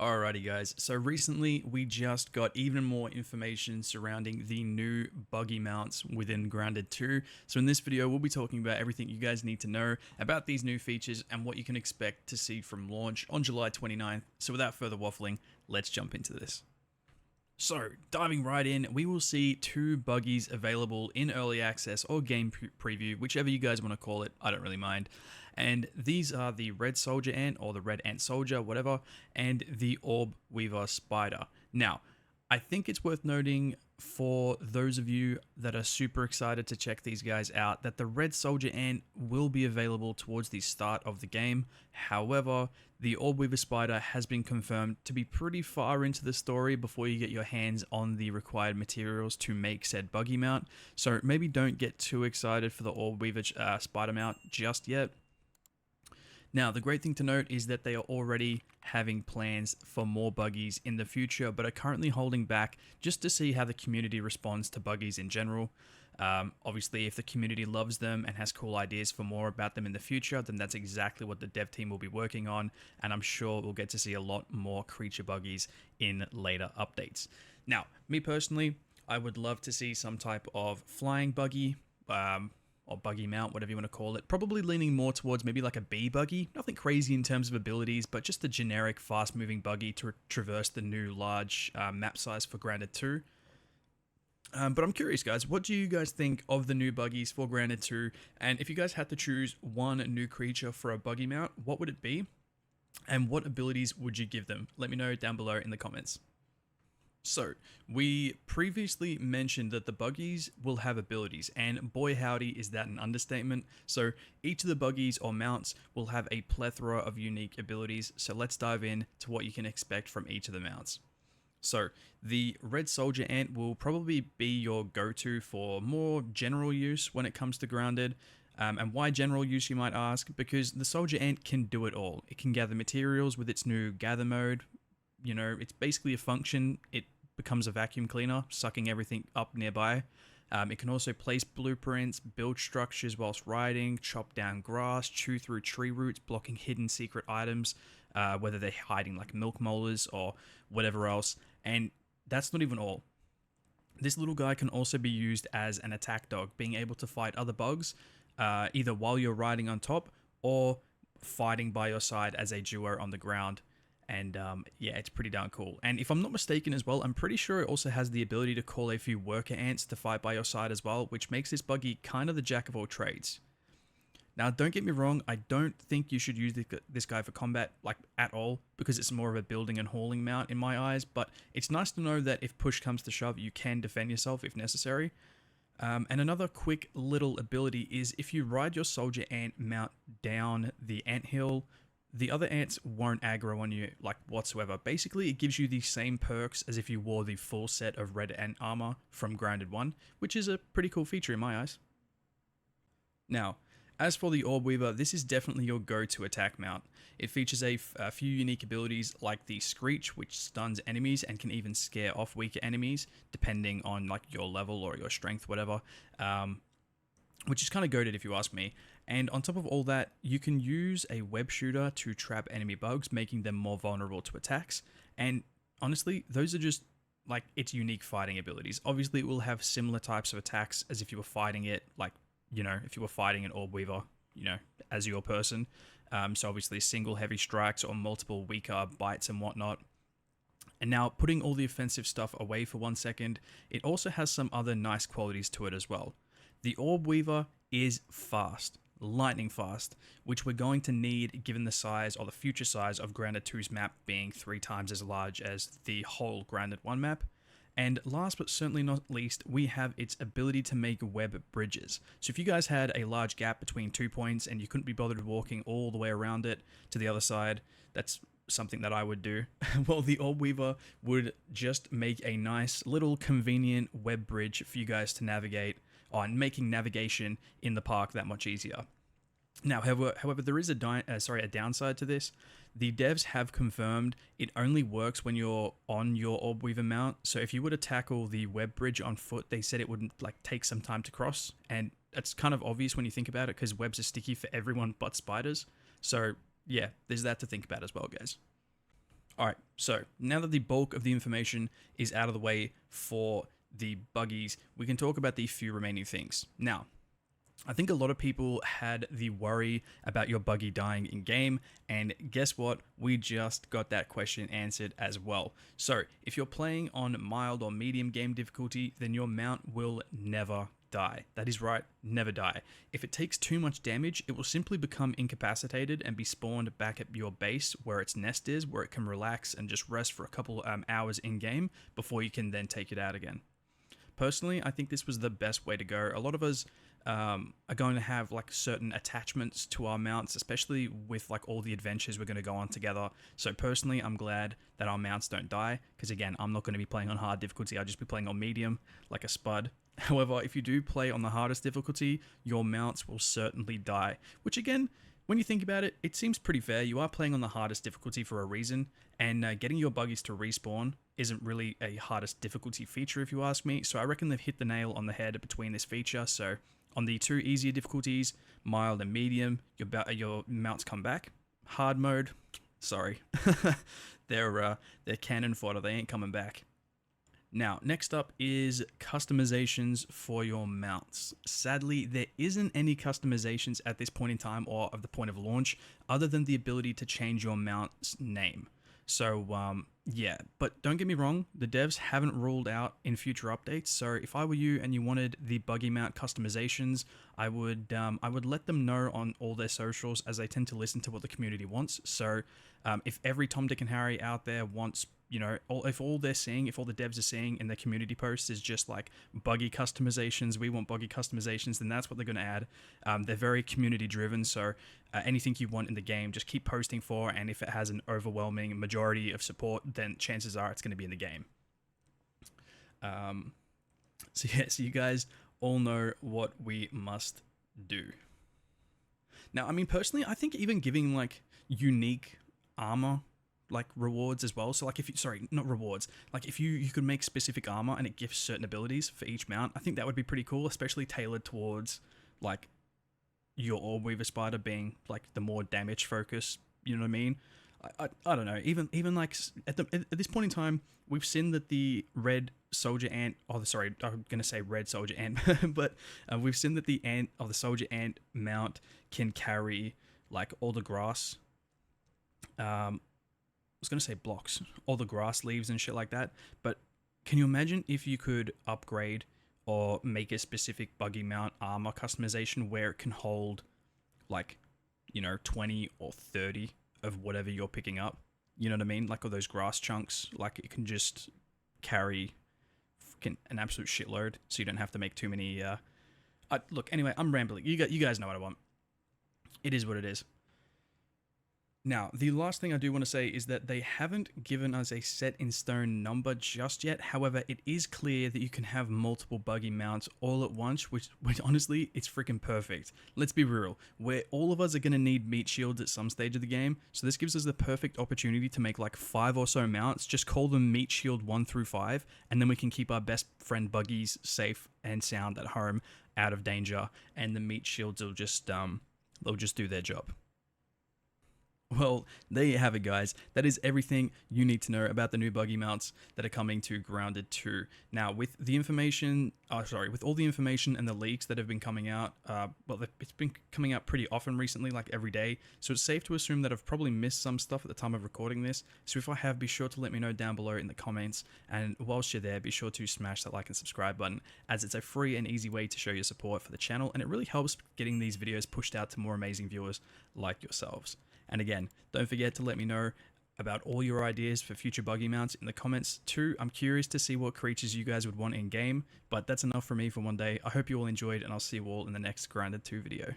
Alrighty guys, so recently we just got even more information surrounding the new buggy mounts within Grounded 2. So in this video we'll be talking about everything you guys need to know about these new features and what you can expect to see from launch on July 29th. So without further waffling, let's jump into this. So, diving right in, we will see two buggies available in early access or game preview, whichever you guys want to call it, I don't really mind. And these are the Red Soldier Ant, or the Red Ant Soldier, whatever, and the Orb Weaver Spider. Now, I think it's worth noting for those of you that are super excited to check these guys out that the Red Soldier Ant will be available towards the start of the game. However, the Orb Weaver Spider has been confirmed to be pretty far into the story before you get your hands on the required materials to make said buggy mount. So maybe don't get too excited for the Orb Weaver Spider mount just yet. Now, the great thing to note is that they are already having plans for more buggies in the future, but are currently holding back just to see how the community responds to buggies in general. Obviously, if the community loves them and has cool ideas for more about them in the future, then that's exactly what the dev team will be working on, and I'm sure we'll get to see a lot more creature buggies in later updates. Now, me personally, I would love to see some type of flying buggy, or buggy mount, whatever you want to call it. Probably leaning more towards maybe like a bee buggy. Nothing crazy in terms of abilities, but just a generic fast-moving buggy to traverse the new large map size for Grounded 2. But I'm curious, guys, what do you guys think of the new buggies for Grounded 2? And if you guys had to choose one new creature for a buggy mount, what would it be? And what abilities would you give them? Let me know down below in the comments. So, we previously mentioned that the buggies will have abilities, and boy howdy is that an understatement. So, each of the buggies or mounts will have a plethora of unique abilities, so let's dive in to what you can expect from each of the mounts. So, the Red Soldier Ant will probably be your go-to for more general use when it comes to Grounded. And why general use, you might ask? Because the Soldier Ant can do it all. It can gather materials with its new gather mode. You know, it's basically a function. It becomes a vacuum cleaner, sucking everything up nearby. It can also place blueprints, build structures whilst riding, chop down grass, chew through tree roots, blocking hidden secret items, whether they're hiding like milk molars or whatever else. And that's not even all. This little guy can also be used as an attack dog, being able to fight other bugs, either while you're riding on top or fighting by your side as a duo on the ground. And yeah, it's pretty darn cool. And if I'm not mistaken as well, I'm pretty sure it also has the ability to call a few worker ants to fight by your side as well, which makes this buggy kind of the jack of all trades. Now, don't get me wrong, I don't think you should use this guy for combat, like, at all, because it's more of a building and hauling mount in my eyes, but it's nice to know that if push comes to shove, you can defend yourself if necessary. And another quick little ability is if you ride your soldier ant mount down the anthill, the other ants won't aggro on you, like, whatsoever. Basically, it gives you the same perks as if you wore the full set of red ant armor from Grounded 1, which is a pretty cool feature in my eyes. Now, as for the Orb Weaver, this is definitely your go-to attack mount. It features a few unique abilities like the Screech, which stuns enemies and can even scare off weaker enemies, depending on like your level or your strength, whatever. Which is kind of goated if you ask me. And on top of all that, you can use a web shooter to trap enemy bugs, making them more vulnerable to attacks. And honestly, those are just like its unique fighting abilities. Obviously, it will have similar types of attacks as if you were fighting it, like, you know, if you were fighting an Orb Weaver, you know, as your person. So obviously single heavy strikes or multiple weaker bites and whatnot. And now, putting all the offensive stuff away for 1 second, it also has some other nice qualities to it as well. The Orb Weaver is fast, lightning fast, which we're going to need given the size or the future size of Grounded 2's map being 3 times as large as the whole Grounded 1 map. And last but certainly not least, we have its ability to make web bridges. So if you guys had a large gap between 2 points and you couldn't be bothered walking all the way around it to the other side, that's something that I would do. Well, the Orb Weaver would just make a nice little convenient web bridge for you guys to navigate on, making navigation in the park that much easier. Now, however, there is a downside to this. The devs have confirmed it only works when you're on your Orb Weaver mount. So if you were to tackle the web bridge on foot, they said it would like take some time to cross, and that's kind of obvious when you think about it because webs are sticky for everyone but spiders. So yeah, there's that to think about as well, guys. All right, so now that the bulk of the information is out of the way for the buggies, we can talk about the few remaining things. Now, I think a lot of people had the worry about your buggy dying in game, and guess what? We just got that question answered as well. So, if you're playing on mild or medium game difficulty, then your mount will never die. That is right, never die. If it takes too much damage, it will simply become incapacitated and be spawned back at your base where its nest is, where it can relax and just rest for a couple hours in game before you can then take it out again. Personally, I think this was the best way to go. A lot of us are going to have like certain attachments to our mounts, especially with like all the adventures we're going to go on together. So personally, I'm glad that our mounts don't die, because again, I'm not going to be playing on hard difficulty. I'll just be playing on medium like a spud. However, if you do play on the hardest difficulty, your mounts will certainly die, which again, when you think about it, it seems pretty fair. You are playing on the hardest difficulty for a reason, and getting your buggies to respawn isn't really a hardest difficulty feature if you ask me, so I reckon they've hit the nail on the head between this feature. So on the two easier difficulties, mild and medium, your mounts come back. Hard mode, sorry, they're cannon fodder, they ain't coming back. Now, next up is customizations for your mounts. Sadly, there isn't any customizations at this point in time or of the point of launch, other than the ability to change your mount's name. So, yeah, but don't get me wrong, the devs haven't ruled out in future updates. So if I were you and you wanted the buggy mount customizations, I would let them know on all their socials, as they tend to listen to what the community wants. So if every Tom, Dick and Harry out there wants, you know, if all the devs are seeing in their community posts is just like buggy customizations, we want buggy customizations, then that's what they're going to add. They're very community driven, so anything you want in the game, just keep posting for, and if it has an overwhelming majority of support, then chances are it's going to be in the game. So yeah, so you guys all know what we must do. Now, I mean, personally, I think even giving like unique armor like rewards as well. So like if you, sorry, not rewards, like if you could make specific armor and it gives certain abilities for each mount, I think that would be pretty cool, especially tailored towards like your Orb Weaver Spider being like the more damage focus, you know what I mean? I don't know, even like at this point in time, we've seen that the red soldier ant, oh sorry, I'm gonna say red soldier ant, but we've seen that the ant of the soldier ant mount can carry like all the grass, I was going to say blocks, all the grass leaves and shit like that, but can you imagine if you could upgrade or make a specific buggy mount armor customization where it can hold like, you know, 20 or 30 of whatever you're picking up, you know what I mean? Like all those grass chunks, like it can just carry an absolute shitload, so you don't have to make too many, look, anyway, I'm rambling, you guys know what I want. It is what it is. Now, the last thing I do want to say is that they haven't given us a set in stone number just yet. However, it is clear that you can have multiple buggy mounts all at once, which honestly, it's freaking perfect. Let's be real. All of us are going to need meat shields at some stage of the game, so this gives us the perfect opportunity to make like 5 or so mounts, just call them meat shield 1 through 5, and then we can keep our best friend buggies safe and sound at home, out of danger, and the meat shields will just, they'll just do their job. Well, there you have it, guys. That is everything you need to know about the new buggy mounts that are coming to Grounded 2. Now, with the information, with all the information and the leaks that have been coming out, well, it's been coming out pretty often recently, like every day, so it's safe to assume that I've probably missed some stuff at the time of recording this. So if I have, be sure to let me know down below in the comments, and whilst you're there, be sure to smash that like and subscribe button, as it's a free and easy way to show your support for the channel, and it really helps getting these videos pushed out to more amazing viewers like yourselves. And again, don't forget to let me know about all your ideas for future buggy mounts in the comments too. I'm curious to see what creatures you guys would want in game, but that's enough for me for one day. I hope you all enjoyed, and I'll see you all in the next Grounded 2 video.